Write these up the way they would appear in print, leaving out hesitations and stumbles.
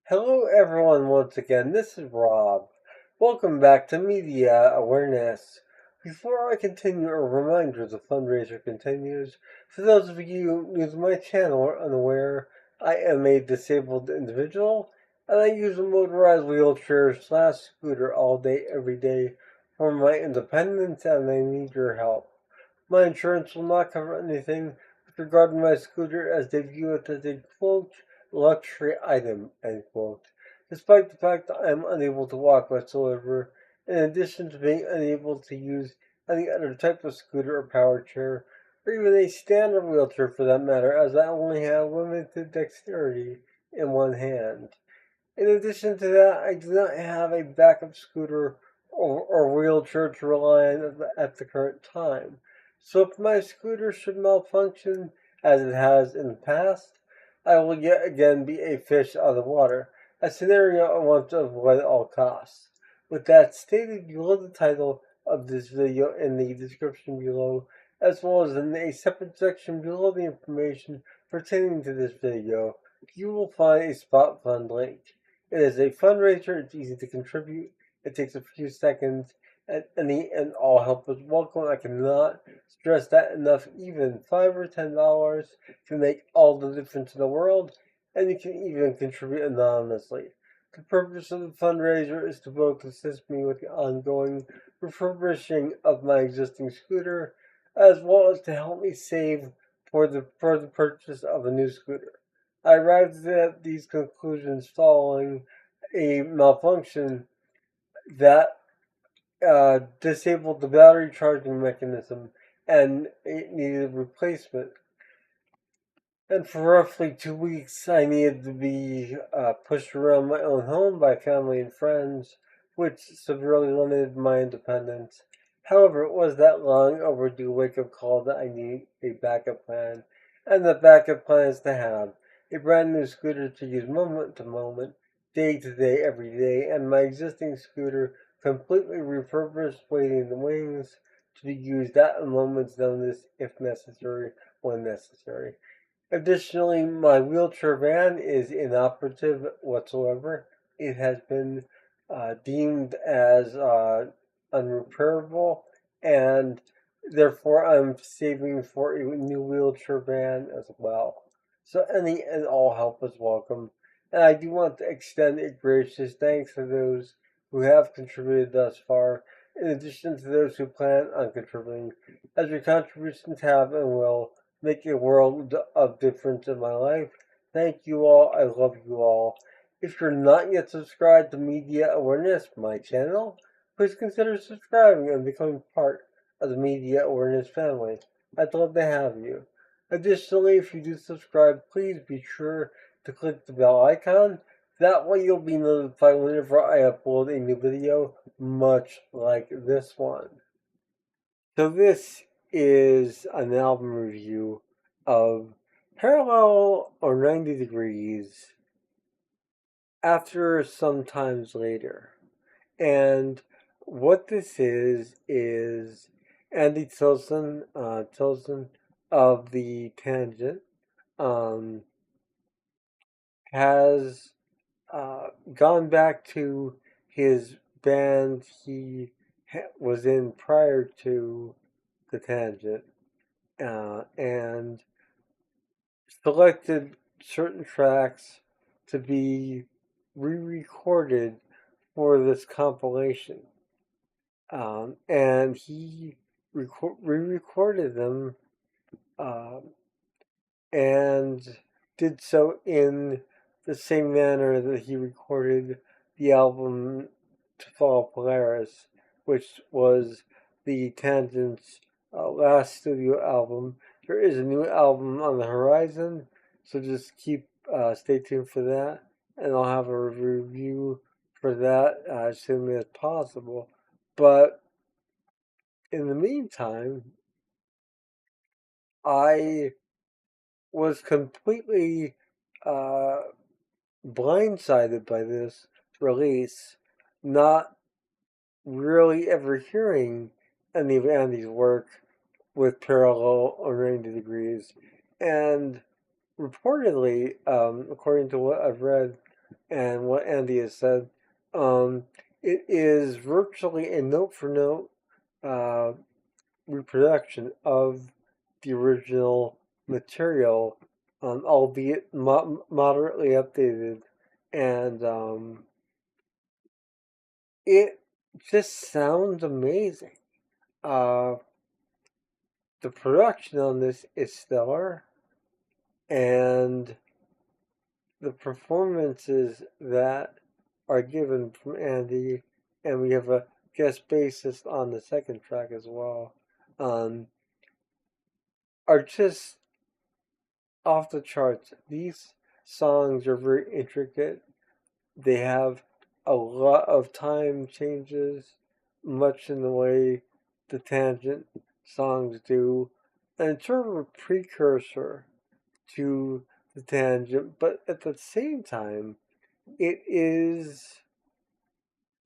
Hello, everyone, once again. This is Rob. Welcome back to Media Awareness. Before I continue, a reminder the fundraiser continues. For those of you new to my channel or unaware, I am a disabled individual and I use a motorized wheelchair/scooter all day, every day for my independence, and I need your help. My insurance will not cover anything with regard to my scooter as they view it as a quote luxury item end quote. Despite the fact that I am unable to walk whatsoever, in addition to being unable to use any other type of scooter or power chair, or even a standard wheelchair for that matter, as I only have limited dexterity in one hand. In addition to that, I do not have a backup scooter or wheelchair to rely on at the current time. So if my scooter should malfunction, as it has in the past, I will yet again be a fish out of the water, a scenario I want to avoid at all costs. With that stated, below the title of this video in the description below, as well as in a separate section below the information pertaining to this video, you will find a spot fund link. It is a fundraiser. It's easy to contribute. It takes a few seconds, and any and all help is welcome. I cannot stress that enough. Even $5 or $10 can make all the difference in the world, and you can even contribute anonymously. The purpose of the fundraiser is to both assist me with the ongoing refurbishing of my existing scooter, as well as to help me save for the purchase of a new scooter. I arrived at these conclusions following a malfunction that disabled the battery charging mechanism and it needed replacement. And for roughly 2 weeks, I needed to be pushed around my own home by family and friends, which severely limited my independence. However, it was that long overdue wake up call that I need a backup plan, and the backup plan is to have a brand new scooter to use moment to moment, day to day, every day, and my existing scooter completely refurbished, waiting in the wings to be used at a moment's notice if necessary, when necessary. Additionally, my wheelchair van is inoperative whatsoever. It has been deemed as unrepairable, and therefore I'm saving for a new wheelchair van as well. So any and all help is welcome. And I do want to extend a gracious thanks to those who have contributed thus far, in addition to those who plan on contributing, as your contributions have and will make a world of difference in my life. Thank you all. I love you all. If you're not yet subscribed to Media Awareness, my channel, please consider subscribing and becoming part of the Media Awareness family. I'd love to have you. Additionally, if you do subscribe, please be sure to click the bell icon. That way you'll be notified whenever I upload a new video, much like this one. So this is an album review of Parallel or 90 Degrees After Sometimes Later. And what this is Andy Tillison of The Tangent, um, has gone back to his band he was in prior to The Tangent, and selected certain tracks to be re-recorded for this compilation. And he re-recorded them and did so in the same manner that he recorded the album To Fall Polaris, which was the Tangent's last studio album. There is a new album on the horizon, so just stay tuned for that, and I'll have a review for that as soon as possible. But in the meantime, I was completely uh, blindsided by this release, not really ever hearing any of Andy's work with Parallel or 90 Degrees. And reportedly, according to what I've read, and what Andy has said. It is virtually a note for note reproduction of the original material, albeit moderately updated, and it just sounds amazing. Uh, the production on this is stellar, and the performances that are given from Andy, and we have a guest bassist on the second track as well, um, are just off the charts. These songs are very intricate. They have a lot of time changes, much in the way the Tangent songs do, and it's sort of a precursor to the Tangent, but at the same time, it is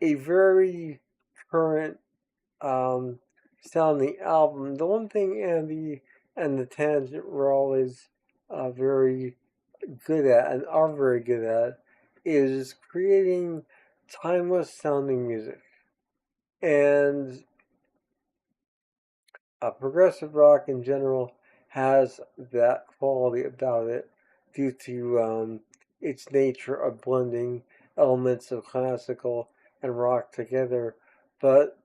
a very current sounding album. The one thing Andy and the Tangent were always very good at and are very good at is creating timeless sounding music. And progressive rock in general has that quality about it due to its nature of blending elements of classical and rock together. But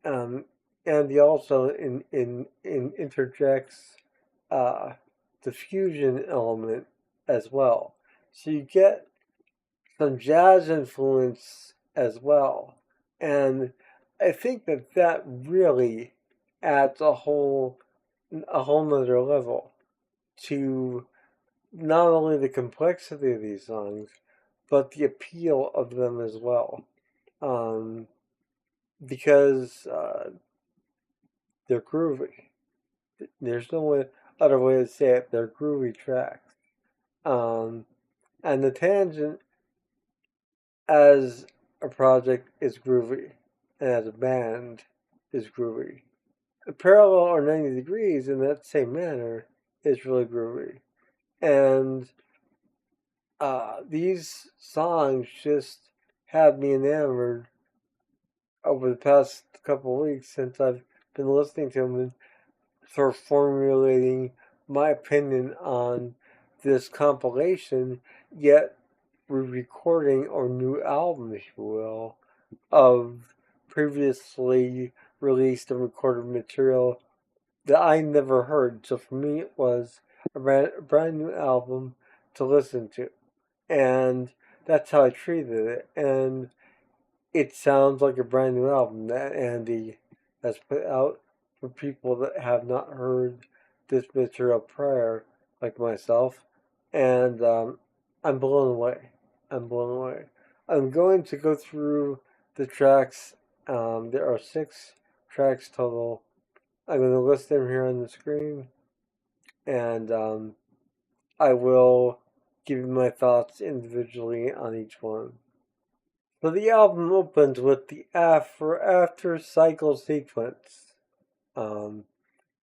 um, and he also interjects uh, the fusion element as well. So you get some jazz influence as well. And I think that that really adds a whole nother level to not only the complexity of these songs, but the appeal of them as well. Um, because they're groovy. There's other way to say it. They're groovy tracks. Um, and the Tangent as a project is groovy, and as a band is groovy. Parallel or 90 Degrees in that same manner is really groovy. And these songs just have me enamored over the past couple of weeks since I've been listening to them and sort of formulating my opinion on this compilation, yet re-recording or new album, if you will, of previously released and recorded material that I never heard. So for me, it was a brand new album to listen to. And that's how I treated it. And it sounds like a brand new album that Andy has put out for people that have not heard this material prior, like myself. And I'm blown away. I'm blown away. I'm going to go through the tracks. There are 6 tracks total. I'm going to list them here on the screen, and I will give you my thoughts individually on each one. So the album opens with the after cycle sequence. Um,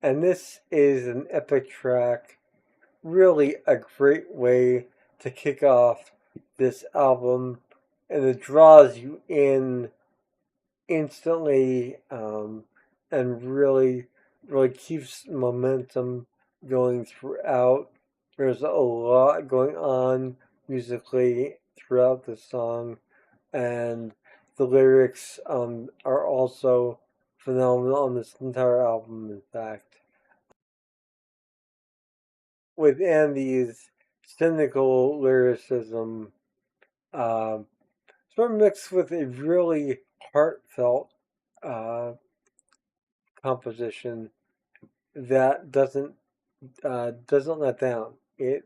and this is an epic track, really a great way to kick off this album, and it draws you in instantly and really keeps momentum going throughout. There's a lot going on musically throughout the song, and the lyrics are also phenomenal on this entire album, in fact. With Andy's cynical lyricism, um, sort of mixed with a really heartfelt uh, composition that doesn't let down. It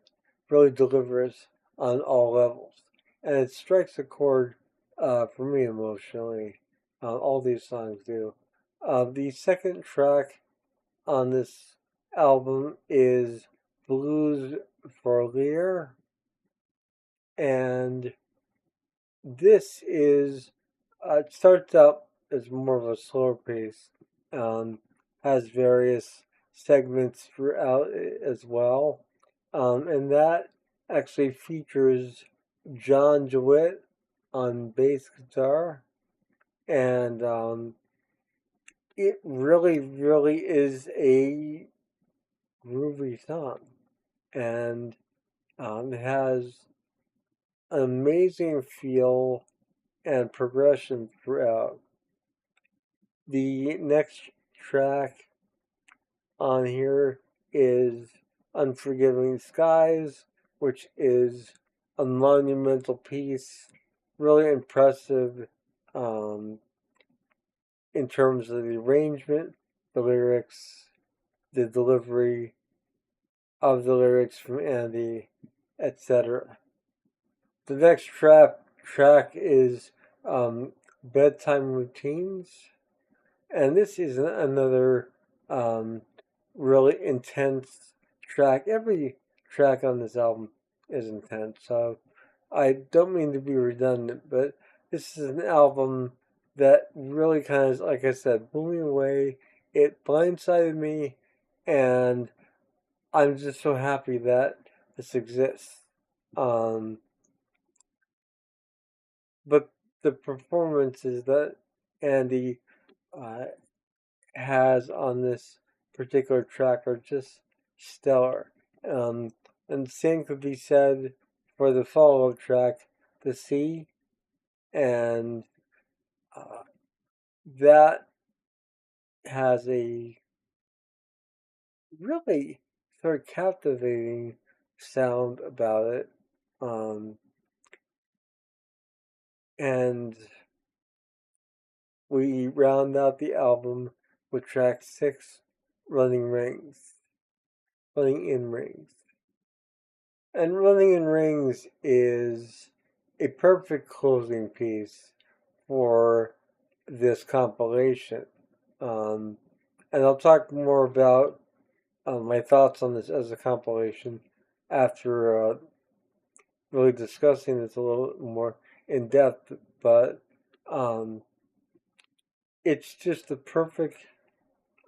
really delivers on all levels, and it strikes a chord for me emotionally. All these songs do. The second track on this album is Blues for Lear, and this is it starts out as more of a slower pace, has various segments throughout it as well, and that actually features John Jewett on bass guitar, and it really, really is a groovy song, and it has an amazing feel and progression throughout. The next track on here is Unforgiving Skies, which is a monumental piece, really impressive um, in terms of the arrangement, the lyrics, the delivery of the lyrics from Andy, etc. The next track is Bedtime Routines, and this is another um, really intense track. Every track on this album is intense, so I don't mean to be redundant, but this is an album that really kind of, like I said, blew me away. It blindsided me, and I'm just so happy that this exists. Um, but the performances that Andy uh, has on this particular track are just stellar. Um, and the same could be said for the follow-up track, The Sea, and uh, that has a really sort of captivating sound about it. Um, and we round out the album with track 6, Running Rings, Running in Rings. And Running in Rings is a perfect closing piece for this compilation. Um, and I'll talk more about my thoughts on this as a compilation after really discussing this a little more in depth. But um, it's just the perfect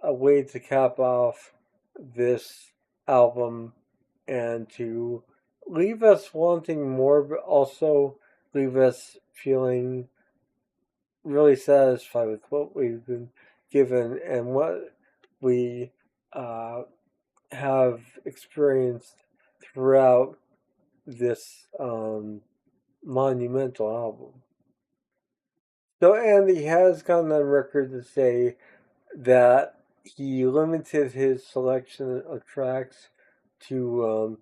way to cap off this album and to leave us wanting more, but also leave us feeling really satisfied with what we've been given and what we uh, have experienced throughout this monumental album. So Andy has gone on record to say that he limited his selection of tracks to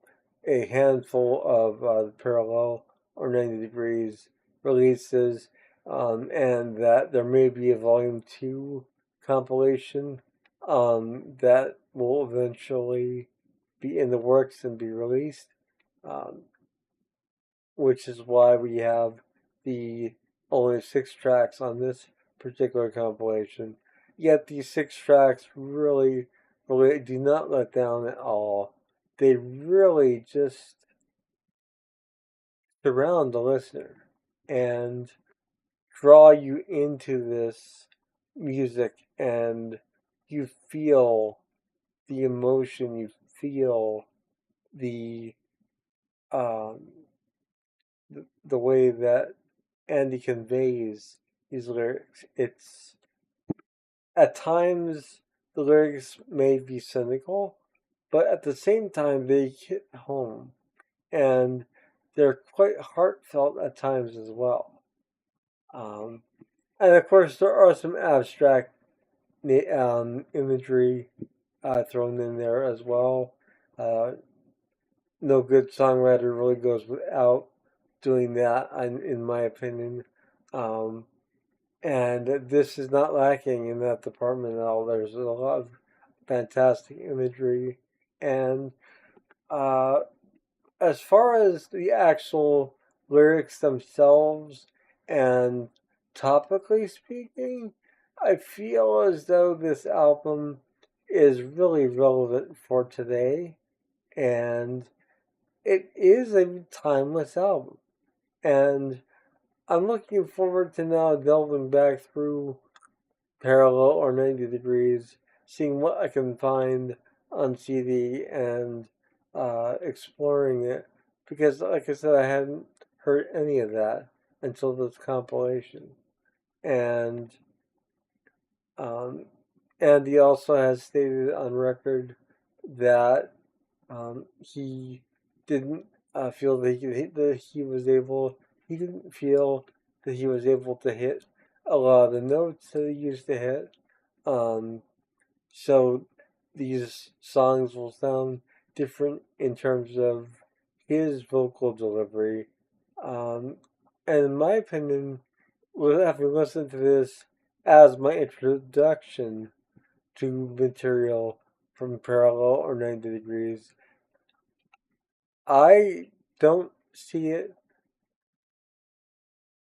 a handful of parallel or 90 degrees releases, and that there may be a volume 2 compilation that will eventually be in the works and be released, um, which is why we have the only 6 tracks on this particular compilation. Yet these 6 tracks really, really do not let down at all. They really just surround the listener and draw you into this music, and you feel the emotion, you feel the um, the way that Andy conveys these lyrics. It's at times the lyrics may be cynical, but at the same time they hit home, and they're quite heartfelt at times as well. Um, and of course, there are some abstract imagery thrown in there as well. Uh, no good songwriter really goes without doing that, in my opinion. Um, and this is not lacking in that department at all. There's a lot of fantastic imagery, and uh, as far as the actual lyrics themselves and topically speaking, I feel as though this album is really relevant for today, and it is a timeless album. And I'm looking forward to now delving back through Parallel or 90 Degrees, seeing what I can find on CD and exploring it. Because, like I said, I hadn't heard any of that until this compilation. And Andy also has stated on record that he didn't feel that he didn't feel that he was able to hit a lot of the notes that he used to hit. Um, so these songs will sound different in terms of his vocal delivery. Um, and in my opinion, having listened to this as my introduction to material from Parallel or 90 Degrees, I don't see it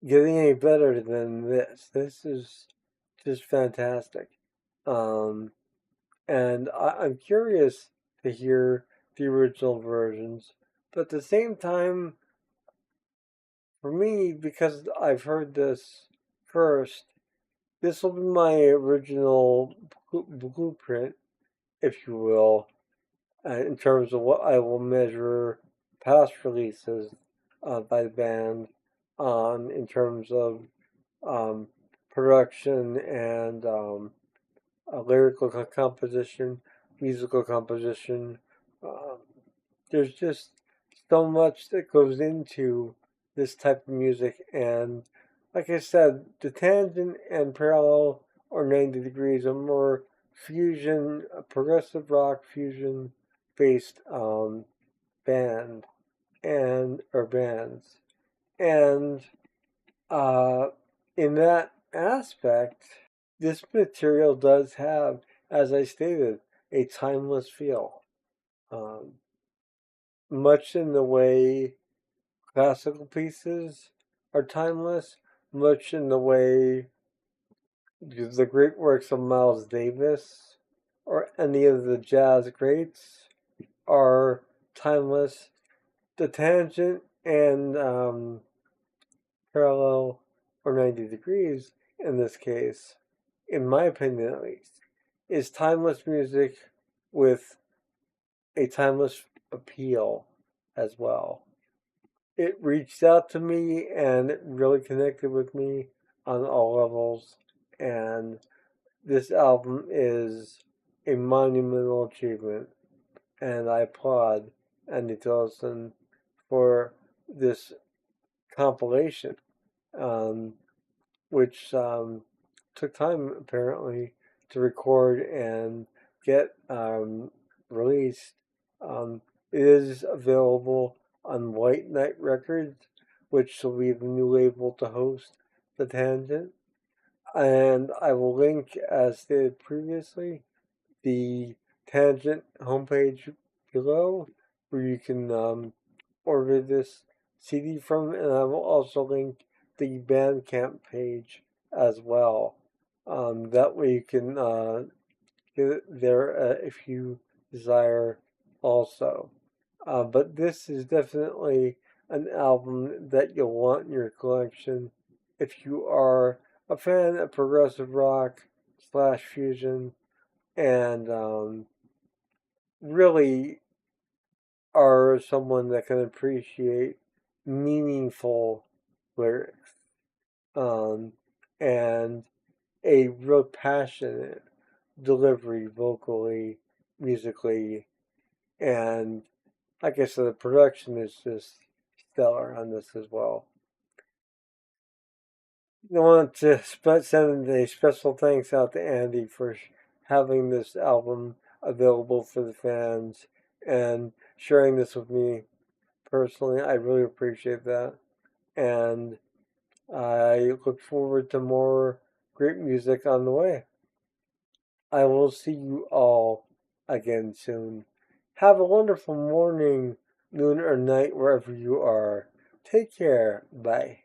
getting any better than this. This is just fantastic. Um, and I'm curious to hear the original versions, but at the same time, for me, because I've heard this first, this will be my original blueprint, if you will, in terms of what I will measure past releases by the band on in terms of um, production and lyrical composition, musical composition. Um, there's just so much that goes into this type of music, and like I said, the Tangent and Parallel or 90 Degrees are more fusion, progressive rock fusion based band and or bands, and uh, in that aspect, this material does have, as I stated, a timeless feel. Um, much in the way classical pieces are timeless, much in the way the great works of Miles Davis or any of the jazz greats are timeless. The Tangent and Parallel or 90 Degrees in this case, in my opinion at least, is timeless music with a timeless appeal as well. It reached out to me and it really connected with me on all levels. And this album is a monumental achievement. And I applaud Andy Tillison for this compilation, um, which took time apparently to record and get released. It is available on White Knight Records, which will be the new label to host The Tangent. And I will link, as stated previously, the Tangent homepage below where you can order this CD from, and I will also link the Bandcamp page as well. That way you can get it there if you desire also. But this is definitely an album that you'll want in your collection if you are a fan of progressive rock slash fusion and really are someone that can appreciate meaningful lyrics and a real passionate delivery vocally, musically, and like I said, the production is just stellar on this as well. I want to send a special thanks out to Andy for having this album available for the fans and sharing this with me personally. I really appreciate that. And I look forward to more great music on the way. I will see you all again soon. Have a wonderful morning, noon, or night wherever you are. Take care. Bye.